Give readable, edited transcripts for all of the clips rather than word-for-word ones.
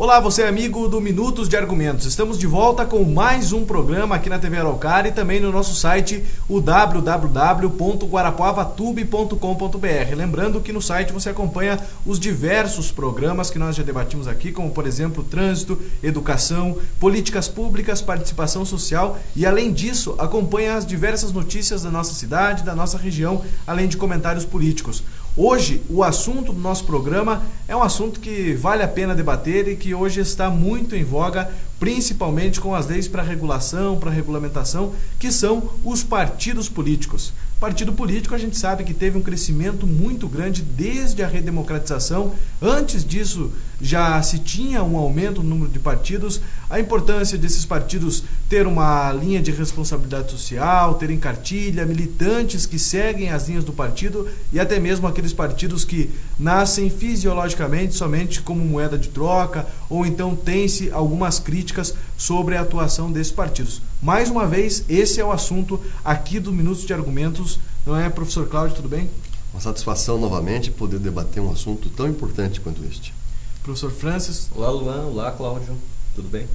Olá, você amigo do Minutos de Argumentos. Estamos de volta com mais um programa aqui na TV Araucária e também no nosso site, o www.guarapuavatube.com.br. Lembrando que no site você acompanha os diversos programas que nós já debatimos aqui, como por exemplo, trânsito, educação, políticas públicas, participação social e além disso, acompanha as diversas notícias da nossa cidade, da nossa região, além de comentários políticos. Hoje, o assunto do nosso programa é um assunto que vale a pena debater e que hoje está muito em voga, principalmente com as leis para regulação, para regulamentação, que são os partidos políticos. Partido político, a gente sabe que teve um crescimento muito grande desde a redemocratização. Antes disso, já se tinha um aumento no número de partidos. A importância desses partidos ter uma linha de responsabilidade social, terem cartilha, militantes que seguem as linhas do partido e até mesmo aqueles partidos que nascem fisiologicamente somente como moeda de troca, ou então tem-se algumas críticas sobre a atuação desses partidos. Mais uma vez, esse é o assunto aqui do Minutos de Argumentos, não é, professor Cláudio, tudo bem? Uma satisfação novamente poder debater um assunto tão importante quanto este. Professor Francis. Olá, Luan. Olá, Cláudio. Tudo bem?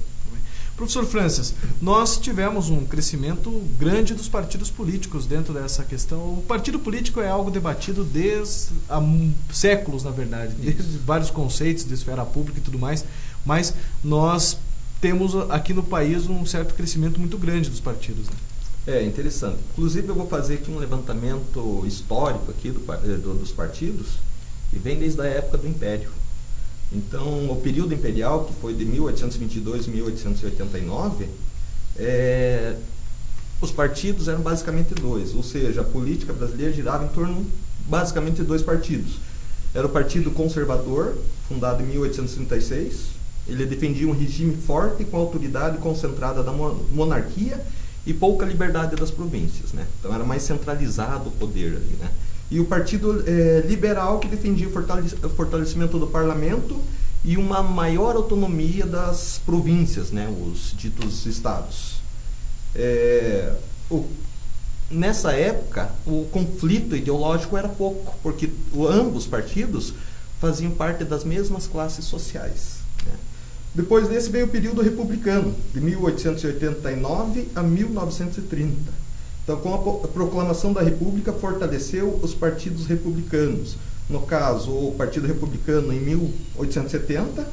Professor Francis, nós tivemos um crescimento grande dos partidos políticos dentro dessa questão. O partido político é algo debatido desde há séculos, na verdade, desde vários conceitos de esfera pública e tudo mais, mas nós temos aqui no país um certo crescimento muito grande dos partidos, né? É interessante. Inclusive eu vou fazer aqui um levantamento histórico aqui dos partidos e vem desde a época do Império. Então, o período imperial, que foi de 1822 a 1889, os partidos eram basicamente dois, ou seja, a política brasileira girava em torno basicamente de dois partidos. Era o Partido Conservador, fundado em 1836, ele defendia um regime forte com autoridade concentrada da monarquia e pouca liberdade das províncias, né? Então era mais centralizado o poder ali, né? E o Partido Liberal, que defendia o fortalecimento do parlamento e uma maior autonomia das províncias, né? Os ditos estados. Nessa época, o conflito ideológico era pouco, porque ambos partidos faziam parte das mesmas classes sociais, né? Depois desse veio o período republicano, de 1889 a 1930. Então, com a proclamação da República, fortaleceu os partidos republicanos. No caso, o Partido Republicano em 1870,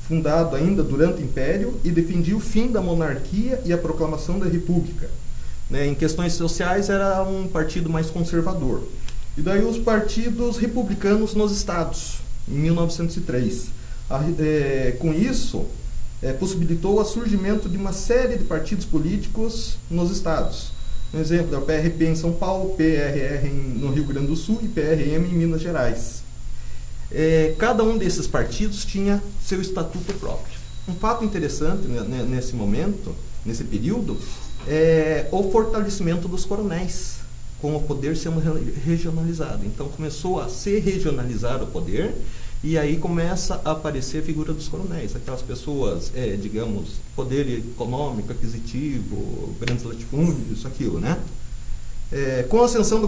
fundado ainda durante o Império, e defendia o fim da monarquia e a proclamação da República. Né, em questões sociais, era um partido mais conservador. E daí os partidos republicanos nos estados, em 1903. Com isso, possibilitou o surgimento de uma série de partidos políticos nos estados. Um exemplo é o PRP em São Paulo, PRR no Rio Grande do Sul e PRM em Minas Gerais. Cada um desses partidos tinha seu estatuto próprio. Um fato interessante nesse momento, nesse período, é o fortalecimento dos coronéis, com o poder sendo regionalizado. Então começou a se regionalizar o poder. E aí começa a aparecer a figura dos coronéis, aquelas pessoas, digamos, poder econômico, aquisitivo, grandes latifúndios, isso, aquilo, né? Com a ascensão do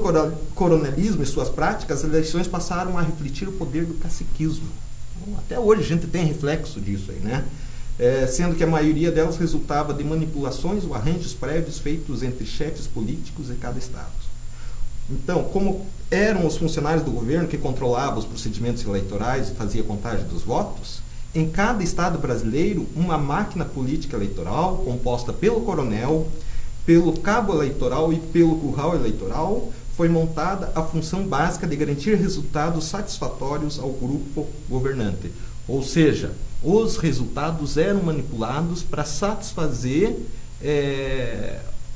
coronelismo e suas práticas, as eleições passaram a refletir o poder do caciquismo. Então, até hoje a gente tem reflexo disso aí, né? Sendo que a maioria delas resultava de manipulações ou arranjos prévios feitos entre chefes políticos de cada estado. Então, como eram os funcionários do governo que controlavam os procedimentos eleitorais e fazia a contagem dos votos, em cada estado brasileiro, uma máquina política eleitoral composta pelo coronel, pelo cabo eleitoral e pelo curral eleitoral foi montada a função básica de garantir resultados satisfatórios ao grupo governante. Ou seja, os resultados eram manipulados para satisfazer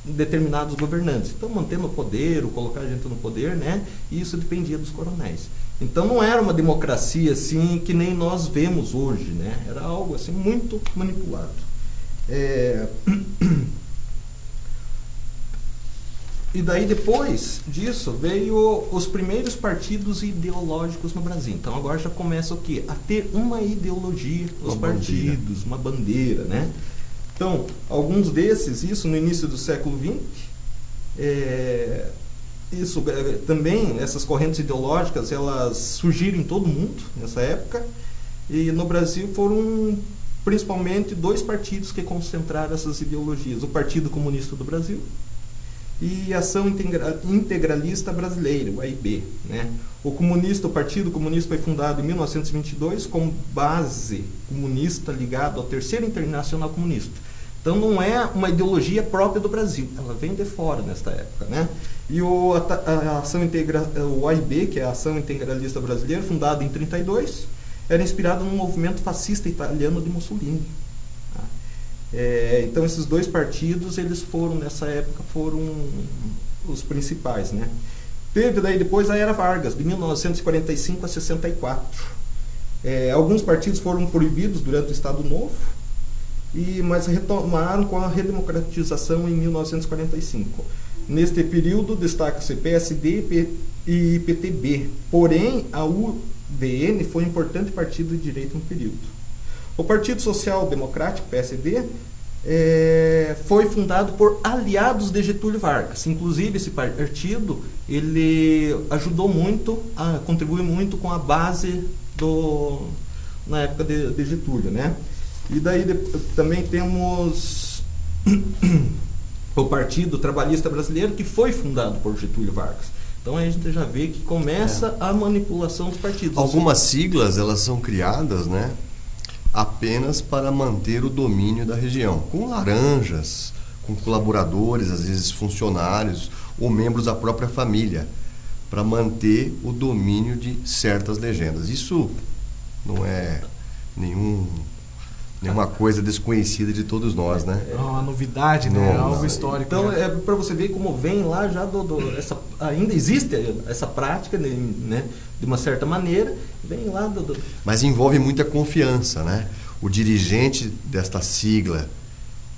determinados governantes. Então, mantendo o poder, ou colocar a gente no poder, né? E isso dependia dos coronéis. Então, não era uma democracia assim que nem nós vemos hoje, né? Era algo assim muito manipulado. E daí, depois disso, veio os primeiros partidos ideológicos no Brasil. Então, agora já começa o quê? A ter uma ideologia, os partidos, uma bandeira, né? Então, alguns desses, isso no início do século XX, também, essas correntes ideológicas, elas surgiram em todo o mundo nessa época, e no Brasil foram principalmente 2 partidos que concentraram essas ideologias: o Partido Comunista do Brasil e a Ação Integralista Brasileira, o AIB, né? O Partido Comunista foi fundado em 1922 com base comunista ligado ao Terceiro Internacional Comunista. Então não é uma ideologia própria do Brasil, ela vem de fora nesta época, né? E o AIB, que é a Ação Integralista Brasileira, fundado em 1932, era inspirado no movimento fascista italiano de Mussolini. Então esses 2 partidos, eles foram nessa época os principais, né? Teve daí depois a Era Vargas, de 1945 a 64. Alguns partidos foram proibidos durante o Estado Novo, mas retomaram com a redemocratização em 1945. Neste período destaca-se PSD e PTB, porém a UDN foi um importante partido de direita no período. O Partido Social Democrático, PSD, foi fundado por aliados de Getúlio Vargas. Inclusive, esse partido ele ajudou muito, contribuiu muito com a base na época de Getúlio, né? E daí também temos o Partido Trabalhista Brasileiro, que foi fundado por Getúlio Vargas. Então a gente já vê que começa a manipulação dos partidos. Algumas siglas, elas são criadas, né, apenas para manter o domínio da região, com laranjas, com colaboradores, às vezes funcionários ou membros da própria família, para manter o domínio de certas legendas. Isso não é nenhuma coisa desconhecida de todos nós, né? É uma novidade, né? É algo histórico. Então, né? para você ver como vem lá já ainda existe essa prática, né? De uma certa maneira, vem lá Mas envolve muita confiança, né? O dirigente desta sigla,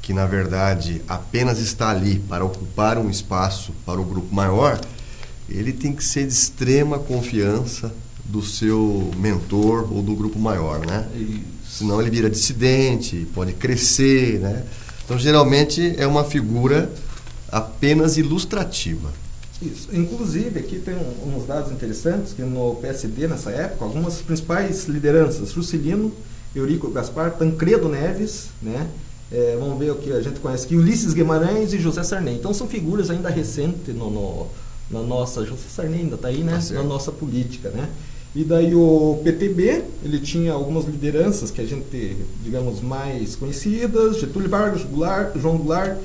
que na verdade apenas está ali para ocupar um espaço para o grupo maior, ele tem que ser de extrema confiança do seu mentor ou do grupo maior, né? Senão ele vira dissidente, pode crescer, né? Então, geralmente, é uma figura apenas ilustrativa. Isso. Inclusive, aqui tem uns dados interessantes, que no PSD, nessa época, algumas principais lideranças: Juscelino, Eurico Gaspar, Tancredo Neves, né? Vamos ver o que a gente conhece aqui, Ulisses Guimarães e José Sarney. Então, são figuras ainda recentes na nossa... José Sarney ainda está aí, né? Na nossa política, né? E daí o PTB, ele tinha algumas lideranças que a gente, digamos, mais conhecidas: Getúlio Vargas, João Goulart,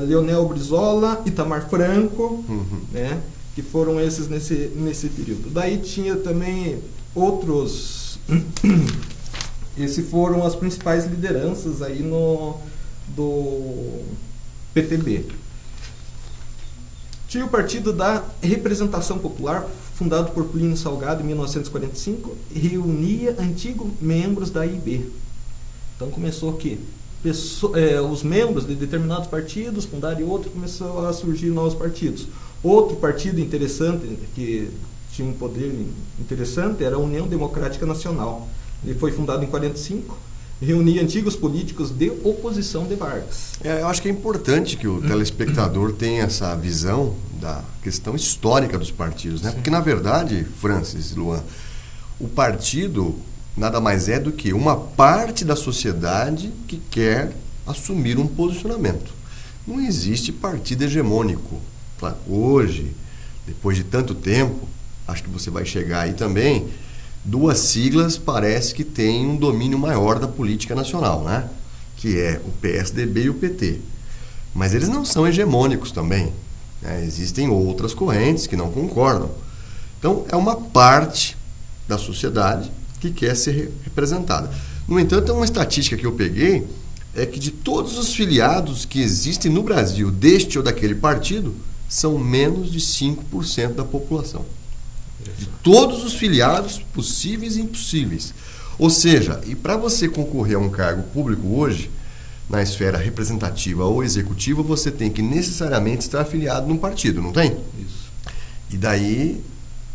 Leonel Brizola, Itamar Franco, né, que foram esses nesse período. Daí tinha também outros, esses foram as principais lideranças aí do PTB. Tinha o Partido da Representação Popular, fundado por Plínio Salgado em 1945, e reunia antigos membros da AIB. Então começou aqui, os membros de determinados partidos fundaram outro, começou a surgir novos partidos. Outro partido interessante, que tinha um poder interessante, era a União Democrática Nacional. Ele foi fundado em 1945, reunia antigos políticos de oposição de Vargas. Eu acho que é importante que o telespectador tenha essa visão da questão histórica dos partidos, né? Porque, na verdade, Francis, Luan, o partido nada mais é do que uma parte da sociedade que quer assumir um posicionamento. Não existe partido hegemônico. Claro, hoje, depois de tanto tempo, acho que você vai chegar aí também, 2 siglas parece que têm um domínio maior da política nacional, né? Que é o PSDB e o PT. Mas eles não são hegemônicos também, né? Existem outras correntes que não concordam. Então, é uma parte da sociedade que quer ser representada. No entanto, uma estatística que eu peguei é que de todos os filiados que existem no Brasil deste ou daquele partido, são menos de 5% da população. De todos os filiados possíveis e impossíveis. Ou seja, e para você concorrer a um cargo público hoje, na esfera representativa ou executiva, você tem que necessariamente estar afiliado num partido, não tem? Isso. E daí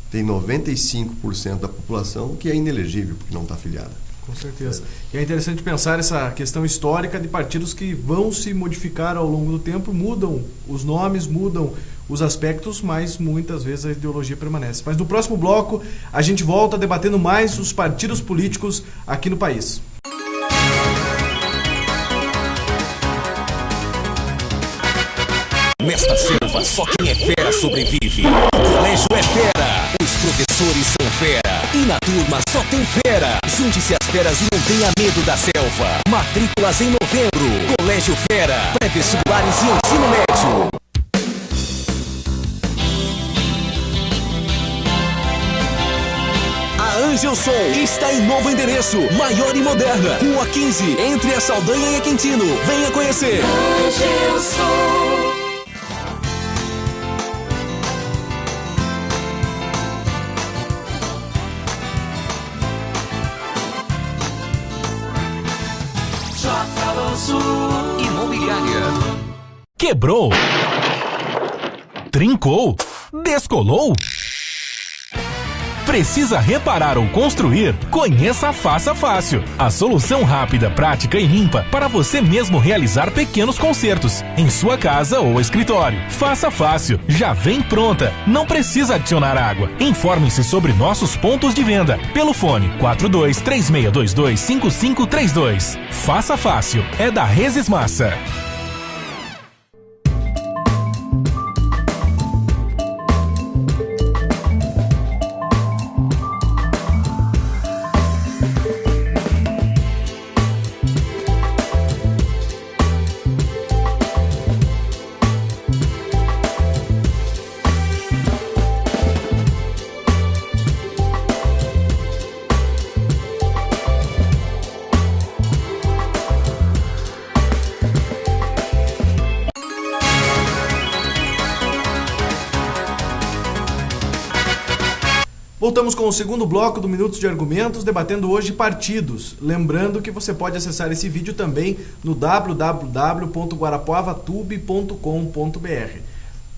tem 95% da população que é inelegível porque não está afiliada. Com certeza. E é interessante pensar essa questão histórica de partidos que vão se modificar ao longo do tempo, mudam os nomes, mudam os aspectos, mas muitas vezes a ideologia permanece. Mas no próximo bloco a gente volta debatendo mais os partidos políticos aqui no país. prova, só quem é fera sobrevive. O colégio é fera, os professores são fera. E na turma só tem fera. Junte-se às feras e não tenha medo da selva. Matrículas em novembro. Colégio Fera, pré-vestibulares e ensino médio. A Angelson está em novo endereço, maior e moderna, Rua 15, entre a Saldanha e a Quintino. Venha conhecer. Angelson. Imobiliária. Quebrou? Trincou? Descolou? Precisa reparar ou construir? Conheça a Faça Fácil. A solução rápida, prática e limpa para você mesmo realizar pequenos consertos em sua casa ou escritório. Faça Fácil. Já vem pronta. Não precisa adicionar água. Informe-se sobre nossos pontos de venda pelo fone 4236225532. Faça Fácil. É da Resis Massa. Voltamos com o segundo bloco do Minutos de Argumentos, debatendo hoje partidos. Lembrando que você pode acessar esse vídeo também no www.guarapuavatube.com.br.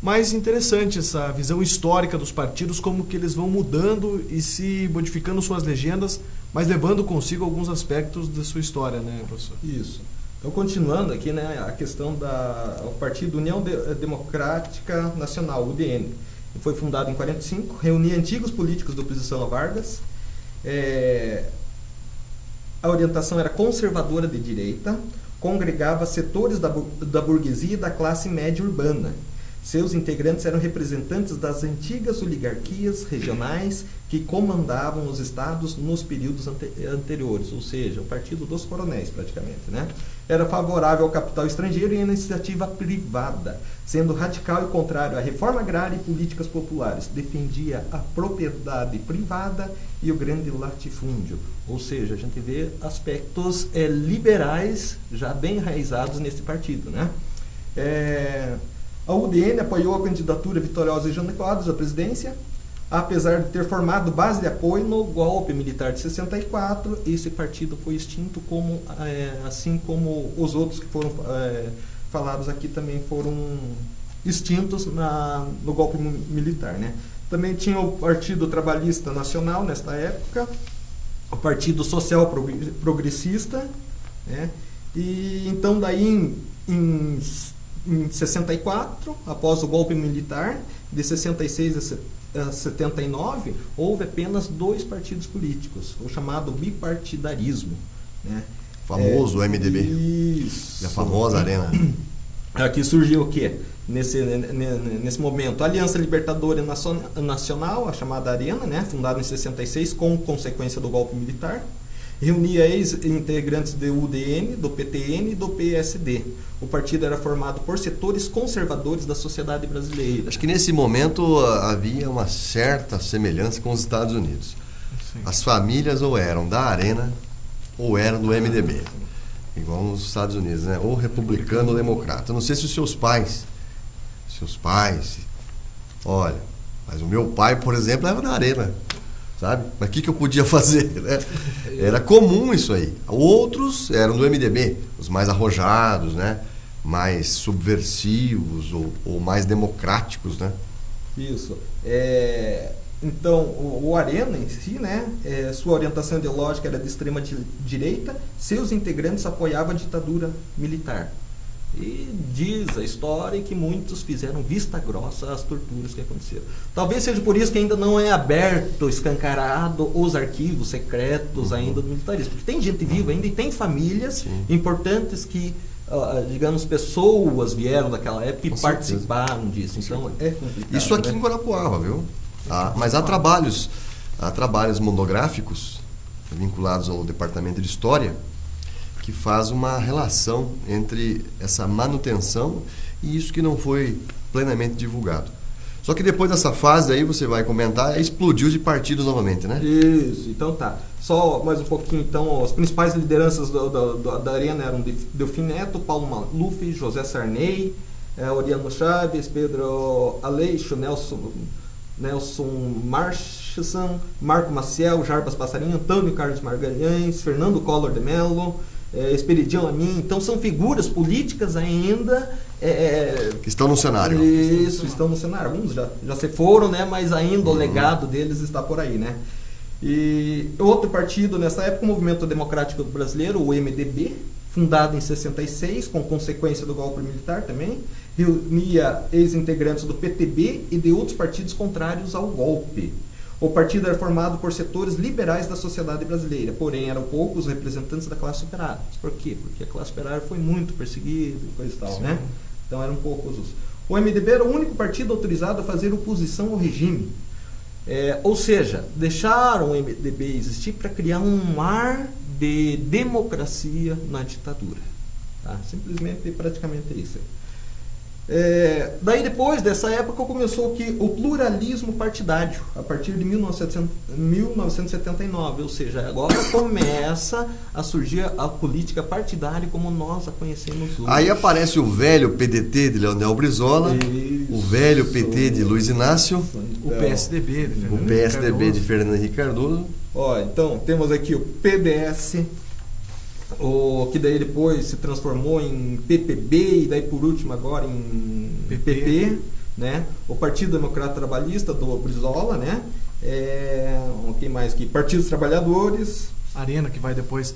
Mais interessante essa visão histórica dos partidos, como que eles vão mudando e se modificando suas legendas, mas levando consigo alguns aspectos da sua história, né, professor? Isso. Então, continuando aqui, né, a questão do Partido União Democrática Nacional, UDN. Foi fundado em 1945, reunia antigos políticos da oposição a Vargas. A orientação era conservadora de direita, congregava setores da burguesia e da classe média urbana. Seus integrantes eram representantes das antigas oligarquias regionais que comandavam os estados nos períodos anteriores, ou seja, o partido dos coronéis praticamente, né? Era favorável ao capital estrangeiro e à iniciativa privada, sendo radical e contrário à reforma agrária e políticas populares. Defendia a propriedade privada e o grande latifúndio, ou seja, a gente vê aspectos liberais já bem enraizados nesse partido, né? A UDN apoiou a candidatura vitoriosa de Jânio Quadros à presidência, apesar de ter formado base de apoio no golpe militar de 64. Esse partido foi extinto, assim como os outros que foram falados aqui também foram extintos no golpe militar, né? Também tinha o Partido Trabalhista Nacional nesta época, o Partido Social Progressista, né? E então daí em 64, após o golpe militar, de 66 a 79, houve apenas 2 partidos políticos, o chamado bipartidarismo, né? Famoso MDB. Isso. E a famosa Arena. Aqui surgiu o quê? Nesse momento, a Aliança Libertadora Nacional, a chamada Arena, né? Fundada em 66, com consequência do golpe militar. Reunia ex-integrantes do UDN, do PTN e do PSD. O partido era formado por setores conservadores da sociedade brasileira. Acho que nesse momento havia uma certa semelhança com os Estados Unidos. Sim. As famílias ou eram da Arena ou eram do MDB. Igual nos Estados Unidos, né? Ou republicano ou democrata. Eu não sei se os seus pais... Olha, mas o meu pai, por exemplo, era da Arena. Sabe? Mas o que eu podia fazer, né? Era comum isso aí. Outros eram do MDB, os mais arrojados, né? Mais subversivos ou mais democráticos, né? Isso. Então, o Arena em si, né? Sua orientação ideológica era de extrema direita, seus integrantes apoiavam a ditadura militar. E diz a história que muitos fizeram vista grossa às torturas que aconteceram. Talvez seja por isso que ainda não é aberto, escancarado os arquivos secretos ainda do militarismo. Porque tem gente viva ainda e tem famílias importantes que digamos, pessoas vieram daquela época e Com participaram disso. Então é complicado. Isso aqui, né, em Guarapuava, viu? Mas há trabalhos monográficos vinculados ao Departamento de História que faz uma relação entre essa manutenção e isso que não foi plenamente divulgado. Só que depois dessa fase aí, você vai comentar, explodiu de partidos novamente, né? Isso, então tá. Só mais um pouquinho, então, as principais lideranças da Arena eram Delfim Neto, Paulo Maluf, José Sarney, Oriano Chaves, Pedro Aleixo, Nelson Marchesson, Marco Maciel, Jarbas Passarinho, Antônio Carlos Magalhães, Fernando Collor de Mello, Esperidião Amin. Então são figuras políticas ainda que estão no cenário. Isso, estão no cenário. Alguns já se foram, né? Mas ainda o legado deles está por aí, né? E outro partido nessa época, o Movimento Democrático Brasileiro, o MDB, fundado em 66, com consequência do golpe militar também, reunia ex-integrantes do PTB e de outros partidos contrários ao golpe. O partido era formado por setores liberais da sociedade brasileira, porém eram poucos representantes da classe operária. Por quê? Porque a classe operária foi muito perseguida e coisa e tal, né? Então eram poucos os... O MDB era o único partido autorizado a fazer oposição ao regime. Ou seja, deixaram o MDB existir para criar um ar de democracia na ditadura. Tá? Simplesmente, praticamente isso. Daí depois dessa época começou o pluralismo partidário, a partir de 1979, ou seja, agora começa a surgir a política partidária como nós a conhecemos hoje. Aí aparece o velho PDT de Leonel Brizola, o velho PT de Luiz Inácio, o PSDB de Fernando Henrique Cardoso. Então temos aqui o PDS, que daí depois se transformou em PPB e daí por último agora em PP, né? O Partido Democrata Trabalhista do Brizola, né? Quem mais aqui? Partidos Trabalhadores. Arena, que vai depois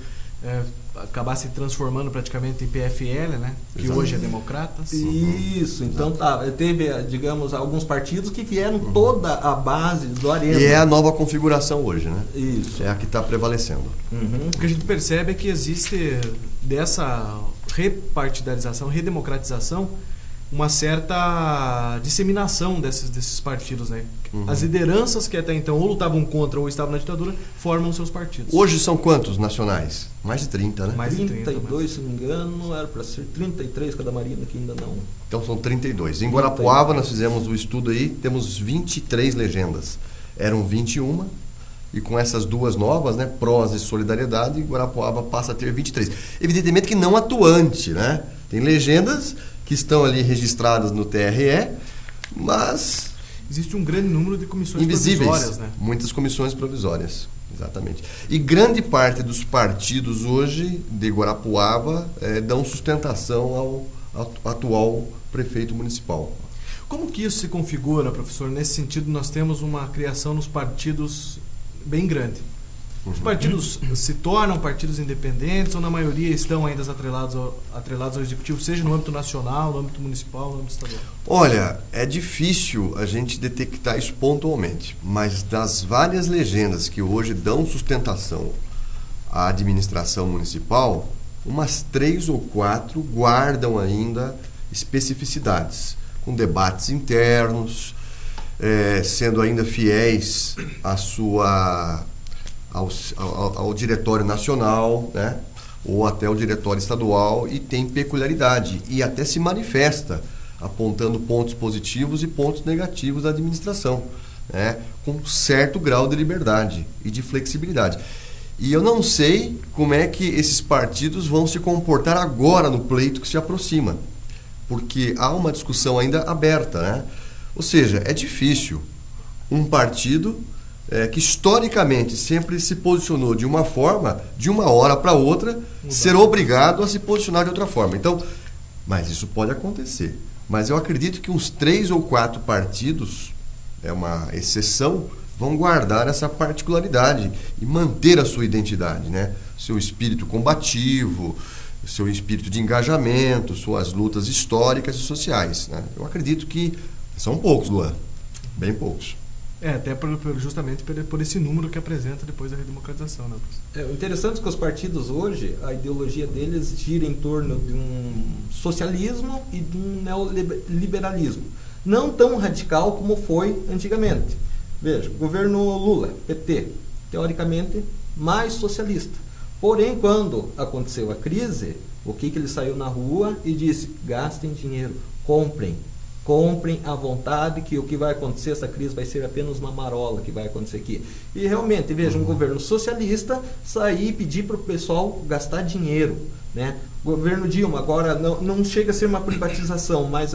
acabar se transformando praticamente em PFL, né? Que Exato. hoje é Democratas. Isso, então teve, digamos, alguns partidos que vieram toda a base do Arena. E é a nova configuração hoje, né? Isso. É a que está prevalecendo. O que a gente percebe é que existe dessa repartidarização, redemocratização, uma certa disseminação desses partidos, né? As lideranças que até então ou lutavam contra ou estavam na ditadura formam seus partidos. Hoje são quantos nacionais? Mais de 30, né? Mais de 30, 32, se não me engano, era para ser 33 cada Marina, que ainda não. Então são 32. Em Guarapuava nós fizemos o estudo aí, temos 23 legendas. Eram 21 e com essas duas novas, né, Prós e Solidariedade, Guarapuava passa a ter 23. Evidentemente que não atuante, né? Tem legendas que estão ali registradas no TRE, mas existe um grande número de comissões invisíveis, provisórias, né? Muitas comissões provisórias, exatamente. E grande parte dos partidos hoje de Guarapuava dão sustentação ao atual prefeito municipal. Como que isso se configura, professor? Nesse sentido, nós temos uma criação nos partidos bem grande. Os partidos se tornam partidos independentes ou na maioria estão ainda atrelados ao executivo, seja no âmbito nacional, no âmbito municipal, no âmbito estadual? Olha, é difícil a gente detectar isso pontualmente, mas das várias legendas que hoje dão sustentação à administração municipal, umas 3 ou 4 guardam ainda especificidades, com debates internos, sendo ainda fiéis ao diretório nacional, né? Ou até o diretório estadual, e tem peculiaridade e até se manifesta apontando pontos positivos e pontos negativos da administração, né? Com certo grau de liberdade e de flexibilidade. E eu não sei como é que esses partidos vão se comportar agora no pleito que se aproxima, porque há uma discussão ainda aberta, né? Ou seja, é difícil um partido que historicamente sempre se posicionou de uma forma, de uma hora para outra, ser obrigado a se posicionar de outra forma. Então, mas isso pode acontecer. Mas eu acredito que uns 3 ou 4 partidos, é uma exceção, vão guardar essa particularidade e manter a sua identidade, né? Seu espírito combativo, seu espírito de engajamento, suas lutas históricas e sociais, né? Eu acredito que são poucos, Luan, bem poucos. Até justamente por esse número que apresenta depois da redemocratização, né, professor? O interessante é que os partidos hoje, a ideologia deles gira em torno de um socialismo e de um neoliberalismo. Não tão radical como foi antigamente. Veja, governo Lula, PT, teoricamente mais socialista. Porém, quando aconteceu a crise, o que ele saiu na rua e disse: gastem dinheiro, comprem à vontade, que o que vai acontecer, essa crise vai ser apenas uma marola que vai acontecer aqui. E realmente, veja, um governo socialista sair e pedir para o pessoal gastar dinheiro, né? O governo Dilma agora não chega a ser uma privatização, mas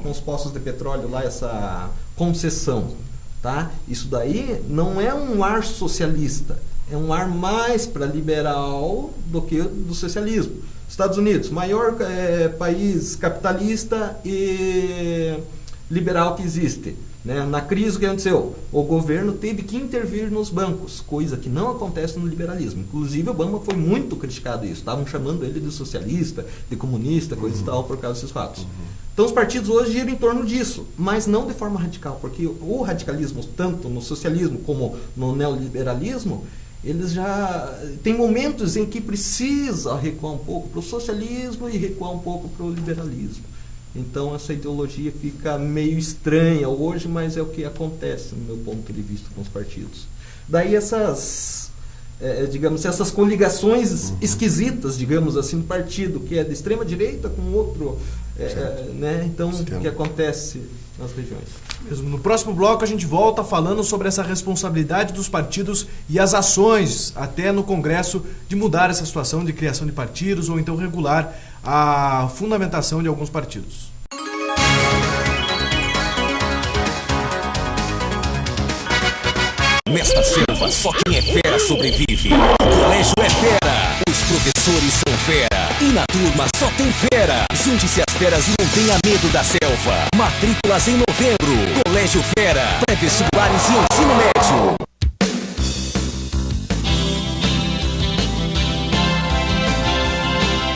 com os postos de petróleo lá, essa concessão, tá? Isso daí não é um ar socialista, é um ar mais para liberal do que do socialismo. Estados Unidos, maior país capitalista e liberal que existe, né? Na crise, o que aconteceu? O governo teve que intervir nos bancos, coisa que não acontece no liberalismo. Inclusive, Obama foi muito criticado isso. Estavam chamando ele de socialista, de comunista, coisa e tal, por causa desses fatos. Então, os partidos hoje giram em torno disso, mas não de forma radical, porque o radicalismo, tanto no socialismo como no neoliberalismo, eles já tem momentos em que precisa recuar um pouco para o socialismo e recuar um pouco para o liberalismo. Então essa ideologia fica meio estranha hoje, mas é o que acontece no meu ponto de vista com os partidos. Daí essas coligações esquisitas, digamos assim, no partido que é de extrema direita com outro, né? Então o que acontece nas regiões. No próximo bloco a gente volta falando sobre essa responsabilidade dos partidos e as ações até no Congresso de mudar essa situação de criação de partidos ou então regular a fundamentação de alguns partidos. Nesta selva, só quem é fera sobrevive. O colégio é fera, os professores são fera. E na turma só tem fera. Junte-se às feras e não tenha medo da selva. Matrículas em novembro. Colégio Fera, pré-vestibulares e ensino médio.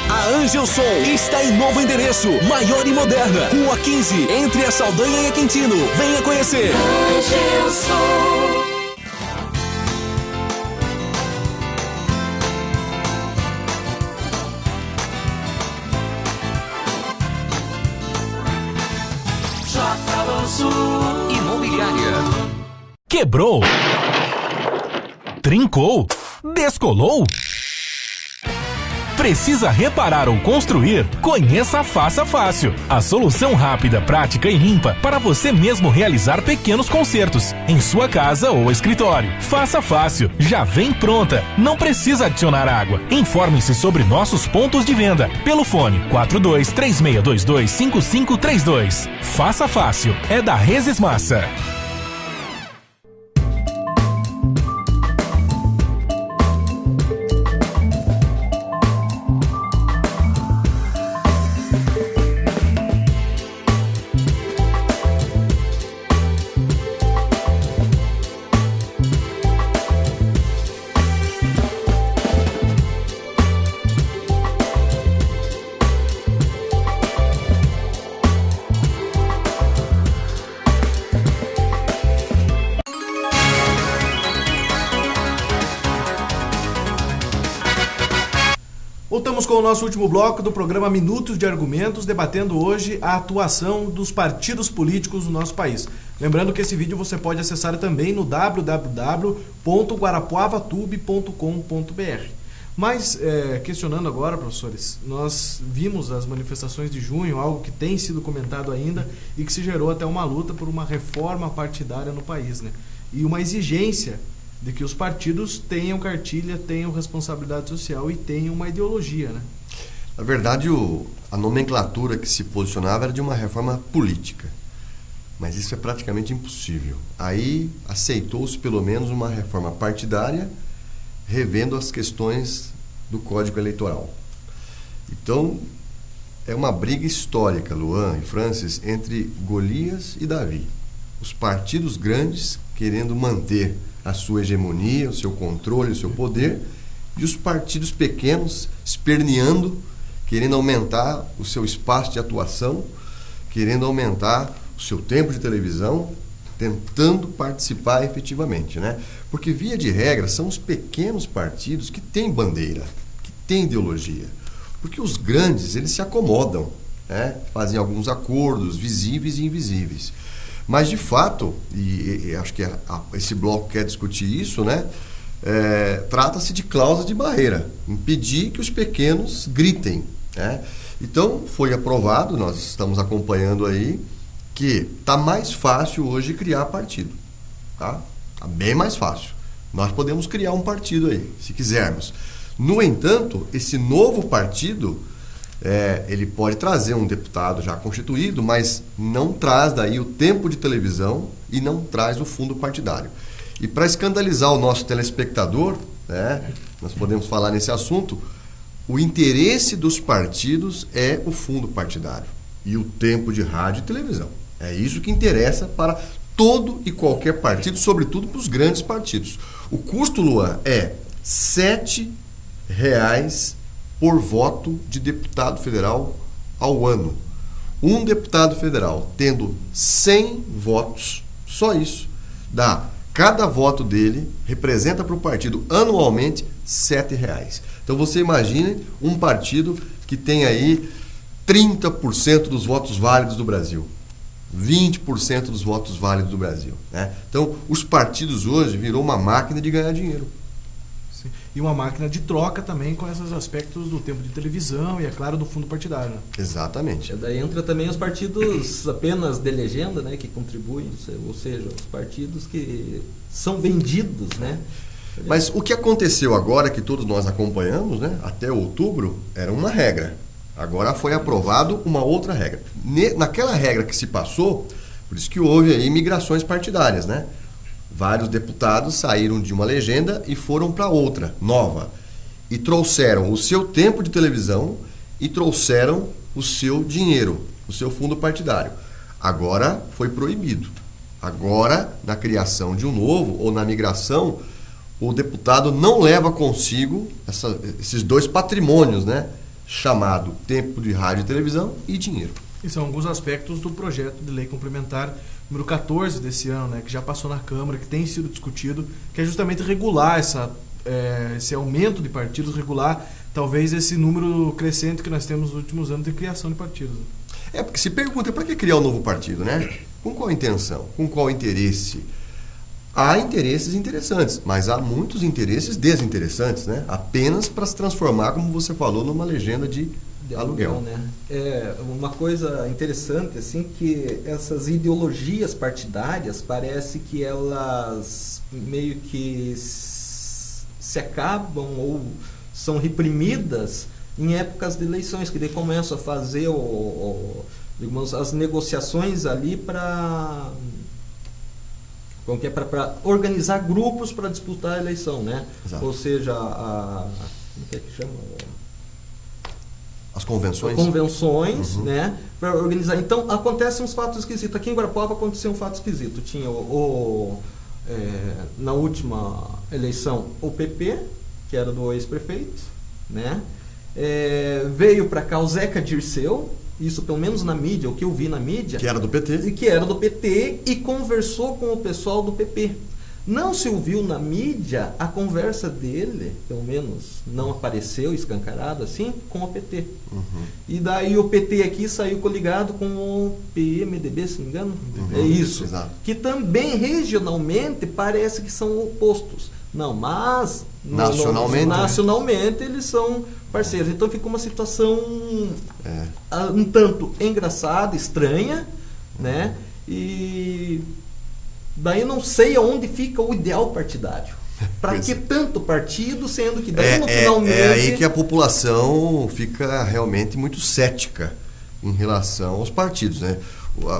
A Angelson está em novo endereço, maior e moderna. Rua 15, entre a Saldanha e a Quintino. Venha conhecer. Angelson. Imobiliária. Quebrou? Trincou? Descolou? Precisa reparar ou construir? Conheça a Faça Fácil, a solução rápida, prática e limpa para você mesmo realizar pequenos consertos em sua casa ou escritório. Faça Fácil, já vem pronta, não precisa adicionar água. Informe-se sobre nossos pontos de venda pelo fone 4236225532. Faça Fácil, é da Reses Massa. Voltamos com o nosso último bloco do programa Minutos de Argumentos, debatendo hoje a atuação dos partidos políticos no nosso país. Lembrando que esse vídeo você pode acessar também no www.guarapuavatube.com.br. Mas, questionando agora, professores, nós vimos as manifestações de junho, algo que tem sido comentado ainda e que se gerou até uma luta por uma reforma partidária no país, né? E uma exigência de que os partidos tenham cartilha, tenham responsabilidade social e tenham uma ideologia, né? Na verdade, a nomenclatura que se posicionava era de uma reforma política, mas isso é praticamente impossível. Aí aceitou-se pelo menos uma reforma partidária, revendo as questões do Código Eleitoral. Então, é uma briga histórica, Luan e Francis, entre Golias e Davi. Os partidos grandes querendo manter a sua hegemonia, o seu controle, o seu poder, e os partidos pequenos esperneando, querendo aumentar o seu espaço de atuação, querendo aumentar o seu tempo de televisão, tentando participar efetivamente, né? Porque, via de regra, são os pequenos partidos que têm bandeira, que têm ideologia. Porque os grandes, eles se acomodam, né? Fazem alguns acordos visíveis e invisíveis. Mas, de fato, e acho que esse bloco quer discutir isso, né? Trata-se de cláusula de barreira, impedir que os pequenos gritem, né? Então, foi aprovado, nós estamos acompanhando aí, que está mais fácil hoje criar partido. Tá bem mais fácil. Nós podemos criar um partido aí, se quisermos. No entanto, esse novo partido, ele pode trazer um deputado já constituído, mas não traz daí o tempo de televisão e não traz o fundo partidário. E para escandalizar o nosso telespectador, né, nós podemos falar nesse assunto, o interesse dos partidos é o fundo partidário e o tempo de rádio e televisão. É isso que interessa para todo e qualquer partido, sobretudo para os grandes partidos. O custo, Luan, é R$ 7 por voto de deputado federal ao ano. Um deputado federal tendo 100 votos, só isso, cada voto dele representa para o partido anualmente R$ 7. Então você imagine um partido que tem aí 30% dos votos válidos do Brasil, 20% dos votos válidos do Brasil, né? Então os partidos hoje virou uma máquina de ganhar dinheiro. Sim. E uma máquina de troca também com esses aspectos do tempo de televisão e, é claro, do fundo partidário, né? Exatamente. Daí entra também os partidos apenas de legenda, né, que contribuem, ou seja, os partidos que são vendidos, né? Mas o que aconteceu agora, que todos nós acompanhamos, né, até outubro, era uma regra. Agora foi aprovado uma outra regra. Naquela regra que se passou, por isso que houve aí migrações partidárias, né? Vários deputados saíram de uma legenda e foram para outra, nova. E trouxeram o seu tempo de televisão e trouxeram o seu dinheiro, o seu fundo partidário. Agora foi proibido. Agora, na criação de um novo ou na migração, o deputado não leva consigo esses dois patrimônios, né? Chamado tempo de rádio e televisão e dinheiro. E são alguns aspectos do projeto de lei complementar número 14 desse ano, né, que já passou na Câmara, que tem sido discutido, que é justamente regular esse aumento de partidos, regular talvez esse número crescente que nós temos nos últimos anos de criação de partidos. Porque se pergunta, para que criar um novo partido, né? Com qual intenção? Com qual interesse? Há interesses interessantes, mas há muitos interesses desinteressantes, né? Apenas para se transformar, como você falou, numa legenda de aluguel. Né? É uma coisa interessante, assim, que essas ideologias partidárias parece que elas meio que se acabam ou são reprimidas em épocas de eleições, que daí começam a fazer digamos, as negociações ali para organizar grupos para disputar a eleição, né? Exato. Ou seja, como é que chama? As convenções? Convenções, né? Para organizar. Então, acontecem uns fatos esquisitos. Aqui em Guarapuava aconteceu um fato esquisito. Tinha na última eleição o PP, que era do ex-prefeito, né? Veio para cá o Zeca Dirceu, isso pelo menos na mídia, o que eu vi na mídia. Que era do PT. E que era do PT e conversou com o pessoal do PP. Não se ouviu na mídia a conversa dele, pelo menos não apareceu escancarado assim, com o PT. E daí o PT aqui saiu coligado com o PMDB, se não me engano. É isso. Exato. Que também regionalmente parece que são opostos. Não, mas nacionalmente eles são parceiros. Então ficou uma situação um tanto engraçada, estranha, né? E daí não sei aonde fica o ideal partidário. Para que tanto partido, sendo que daí finalmente... É aí que a população fica realmente muito cética em relação aos partidos, né?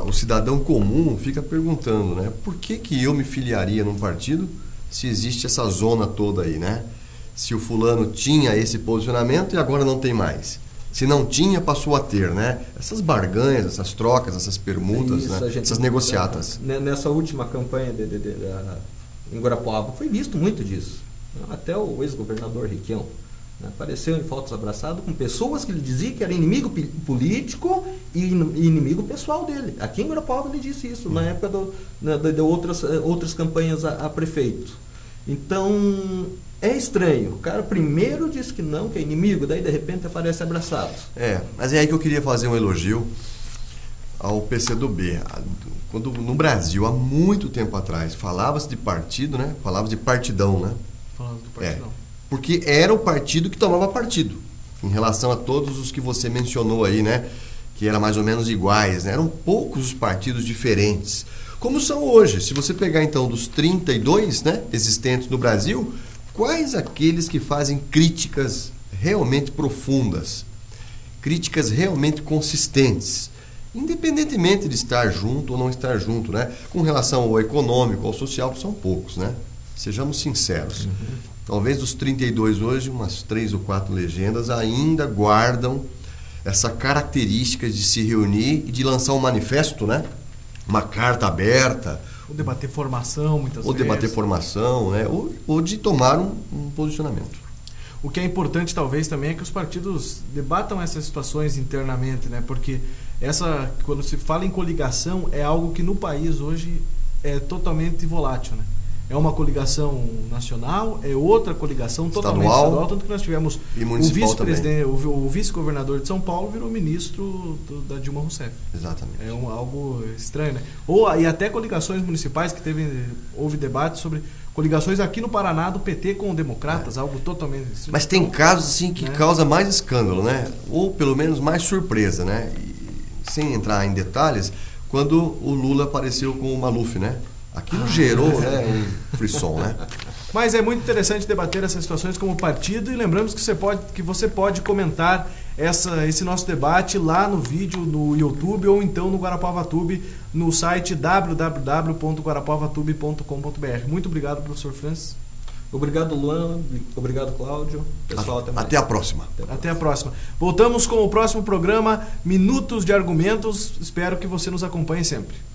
O cidadão comum fica perguntando, né? Por que eu me filiaria num partido se existe essa zona toda aí, né? Se o fulano tinha esse posicionamento e agora não tem mais. Se não tinha, passou a ter, né? Essas barganhas, essas trocas, essas permutas, né? Essas negociatas. Nessa última campanha em Guarapuava foi visto muito disso. Até o ex-governador Requião, né, apareceu em fotos abraçado com pessoas que ele dizia que era inimigo político e inimigo pessoal dele. Aqui em Guarapuava ele disse isso, na época de outras campanhas a prefeito. Então, é estranho. O cara primeiro diz que não, que é inimigo, daí de repente aparece abraçado. Mas é aí que eu queria fazer um elogio ao PCdoB. Quando no Brasil, há muito tempo atrás, falava-se de partido, né? Falava-se de partidão, né? Falando do partidão. Porque era o partido que tomava partido, em relação a todos os que você mencionou aí, né? Que eram mais ou menos iguais, né? Eram poucos os partidos diferentes. Como são hoje? Se você pegar, então, dos 32, né, existentes no Brasil, quais aqueles que fazem críticas realmente profundas? Críticas realmente consistentes? Independentemente de estar junto ou não estar junto, né? Com relação ao econômico, ao social, são poucos, né? Sejamos sinceros. Talvez dos 32 hoje, umas 3 ou 4 legendas ainda guardam essa característica de se reunir e de lançar um manifesto, né? Uma carta aberta. Ou debater formação, muitas vezes. Ou debater formação, né? Ou de tomar um posicionamento. O que é importante, talvez, também é que os partidos debatam essas situações internamente, né? Porque quando se fala em coligação, é algo que no país hoje é totalmente volátil, né? É uma coligação nacional, é outra coligação totalmente estadual, tanto que nós tivemos o vice-presidente, o vice-governador de São Paulo virou ministro da Dilma Rousseff. Exatamente. É algo estranho, né? E até coligações municipais que houve debate sobre coligações aqui no Paraná do PT com democratas, algo totalmente estranho. Mas tem casos assim que causa mais escândalo, né? Ou pelo menos mais surpresa, né? E, sem entrar em detalhes, quando o Lula apareceu com o Maluf, né? Aquilo gerou, né, um frisson, né? Mas é muito interessante debater essas situações como partido, e lembramos que você pode comentar esse nosso debate lá no vídeo no YouTube ou então no Guarapuavatube, no site www.guarapuavatube.com.br. Muito obrigado, professor Francis. Obrigado, Luan. Obrigado, Cláudio. Pessoal, até a próxima. Até a próxima. Voltamos com o próximo programa, Minutos de Argumentos. Espero que você nos acompanhe sempre.